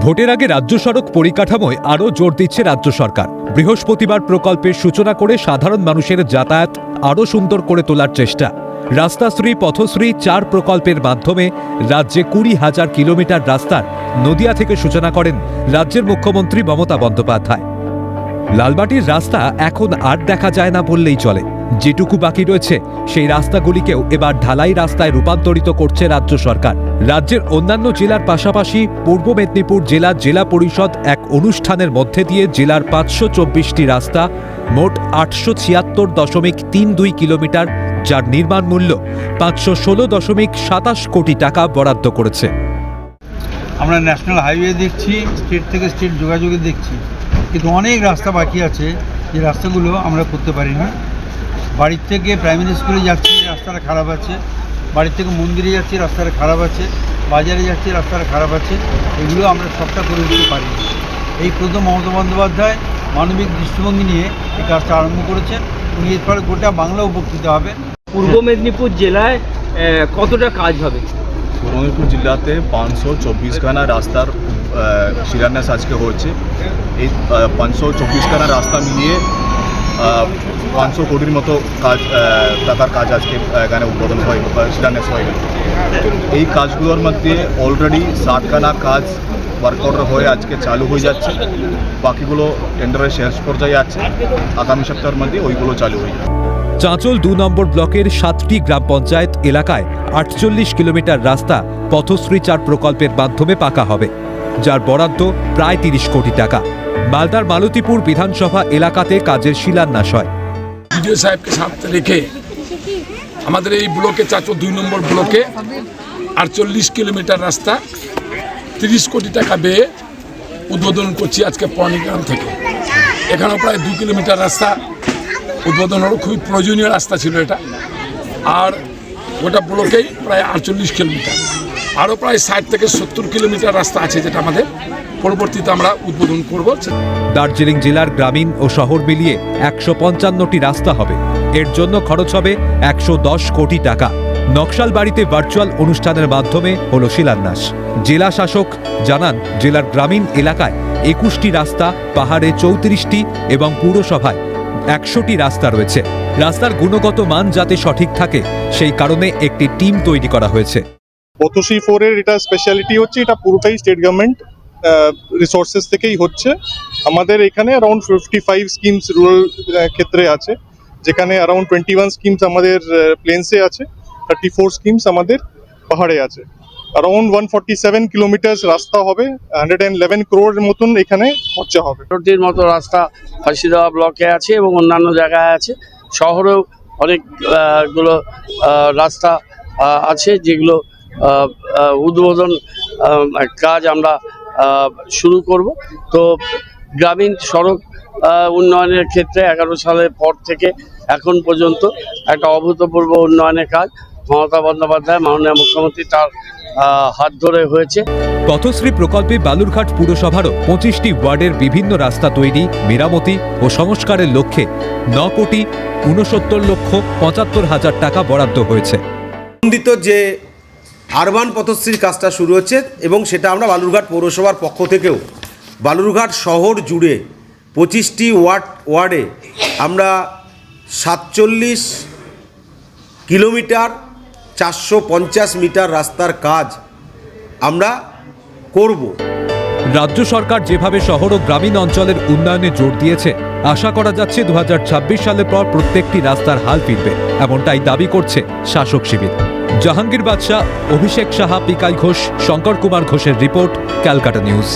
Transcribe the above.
ভোটের আগে রাজ্য সড়ক পরিকাঠামোয় আরও জোর দিচ্ছে রাজ্য সরকার। বৃহস্পতিবার প্রকল্পের সূচনা করে সাধারণ মানুষের যাতায়াত আরও সুন্দর করে তোলার চেষ্টা। রাস্তাশ্রী পথশ্রী 4 প্রকল্পের মাধ্যমে রাজ্যে 20,000 কিলোমিটার রাস্তার নদিয়া থেকে সূচনা করেন রাজ্যের মুখ্যমন্ত্রী মমতা বন্দ্যোপাধ্যায়। লালবাটির রাস্তা এখন আর দেখা যায় না বললেই চলে। যেটুকু বাকি রয়েছে সেই রাস্তাগুলিকেও এবার ঢালাই রাস্তায় রূপান্তরিত করছে রাজ্য সরকার। রাজ্যের অন্যান্য জেলার পাশাপাশি পূর্ব মেদিনীপুর জেলা পরিষদ এক অনুষ্ঠানের মধ্যে দিয়ে জেলার 524টি রাস্তা মোট 876.32 কিলোমিটার, যার নির্মাণ মূল্য 516.27 কোটি টাকা বরাদ্দ করেছে। আমরা ন্যাশনাল হাইওয়ে দেখছি, স্টেট থেকে স্টেট যোগাযোগে দেখছি, কিন্তু অনেক রাস্তা বাকি আছে যে রাস্তাগুলো আমরা করতে পারি না। বাড়ির থেকে প্রাইমারি স্কুলে যাচ্ছি, রাস্তাটা খারাপ আছে। বাড়ির থেকে মন্দিরে যাচ্ছি, রাস্তাটা খারাপ আছে। বাজারে যাচ্ছি, রাস্তাটা খারাপ আছে। এগুলো আমরা সবটা করে দিতে পারি। এই প্রথম মমতা বন্দ্যোপাধ্যায় মানবিক দৃষ্টিভঙ্গি নিয়ে এই কাজটা আরম্ভ করেছেন। উনি এর ফলে গোটা বাংলা উপকৃত হবে। পূর্ব মেদিনীপুর জেলায় কতটা কাজ হবে? পূর্ব মেদিনীপুর জেলাতে 524খানা রাস্তার শিলান্যাস আজকে হচ্ছে। এই 524খানা রাস্তা মিলিয়ে 500 কোটির মতো টাকার কাজ আজকে এখানে উদ্বোধন হয়, শিলান্যাস হয়। এই কাজগুলোর মধ্যে অলরেডি 60খানা কাজ ওয়ার্ক অর্ডার হয়ে আজকে চালু হয়ে যাচ্ছে। বাকিগুলো টেন্ডারের শেষ পর্যায়ে আছে। আগামী সপ্তাহের মধ্যে ওইগুলো চালু হয়ে যাবে। চাঁচল 2 নম্বর ব্লকের 7টি গ্রাম পঞ্চায়েত এলাকায় 48 কিলোমিটার রাস্তা পথশ্রী 4 প্রকল্পের মাধ্যমে পাকা হবে, যার বরাদ্দ প্রায় 30 কোটি টাকা। মালদার মালতীপুর বিধানসভা এলাকাতে কাজের শিলান্যাস হয়। বিডিও সাহেবকে সাথে রেখে আমাদের এই ব্লকে, চাঁচল 2 নম্বর ব্লকে 48 কিলোমিটার রাস্তা 30 কোটি টাকা ব্যয়ে উদ্বোধন করছি আজকে পনিগ্রাম থেকে। এখানেও প্রায় 2 কিলোমিটার রাস্তা উদ্বোধন হলো। খুবই প্রয়োজনীয় রাস্তা ছিল এটা। আর গোটা ব্লকেই প্রায় 48 কিলোমিটার, আরও প্রায় 60 থেকে 70 কিলোমিটার রাস্তা আছে, যেটা আমাদের পরবর্তীতে আমরা উদ্বোধন করব। দার্জিলিং জেলার গ্রামীণ ও শহর মিলিয়ে 155টি রাস্তা হবে। এর জন্য খরচ হবে 110 কোটি টাকা। নকশালবাড়িতে ভার্চুয়াল অনুষ্ঠানের মাধ্যমে হলো শিলান্যাস। জেলা শাসক জানান, জেলার গ্রামীণ এলাকায় 21টি রাস্তা, পাহাড়ে 34টি এবং পুরসভায় 100টি রাস্তা রয়েছে। রাস্তার গুণগত মান যাতে সঠিক থাকে সেই কারণে একটি টিম তৈরি করা হয়েছে। পথশ্রী 4 এর এটা স্পেশালিটি হচ্ছে, এটা পুরোটাই স্টেট গভর্নমেন্ট রিসোর্সেস থেকেই হচ্ছে। আমাদের এখানে অ্যারাউন্ড 55 স্কিমস রুরাল ক্ষেত্রে আছে, যেখানে অ্যারাউন্ড 21 স্কিমস আমাদের প্লেন্সে আছে, 34 স্কিমস আমাদের পাহাড়ে আছে। অ্যারাউন্ড 147 কিলোমিটার রাস্তা হবে, 111 করোড়ের মতন এখানে খরচা হবে। কোটির মতো রাস্তা ফাঁসিদেওয়া ব্লকে আছে এবং অন্যান্য জায়গায় আছে। শহরেও অনেকগুলো রাস্তা আছে, যেগুলো উদ্বোধন কাজ আমরা শুরু করব। তো গ্রামীণ সড়ক উন্নয়নের ক্ষেত্রে 11 সালের পর থেকে এখন পর্যন্ত একটা অভূতপূর্ব উন্নয়নের কাজ মমতা বন্দ্যোপাধ্যায় মাননীয় মুখ্যমন্ত্রী তার হাত ধরে হয়েছে। পথশ্রী প্রকল্পে বালুরঘাট পুরসভারও 25টি ওয়ার্ডের বিভিন্ন রাস্তা তৈরি, মেরামতি ও সংস্কারের লক্ষ্যে 9,69,75,000 টাকা বরাদ্দ হয়েছে। যে আরবান পথশ্রীর কাজটা শুরু হচ্ছে এবং সেটা আমরা বালুরঘাট পৌরসভার পক্ষ থেকেও বালুরঘাট শহর জুড়ে 25টি ওয়ার্ডে আমরা 47 কিলোমিটার 450 মিটার রাস্তার কাজ আমরা করব। রাজ্য সরকার যেভাবে শহর ও গ্রামীণ অঞ্চলের উন্নয়নে জোর দিয়েছে, আশা করা যাচ্ছে 2026 সালের পর প্রত্যেকটি রাস্তার হাল ফিরবে, এমনটাই দাবি করছে শাসক শিবির। জাহাঙ্গীর বাদশাহ, অভিষেক সাহা, পিকাই ঘোষ, শঙ্কর কুমার ঘোষের রিপোর্ট, ক্যালকাটা নিউজ।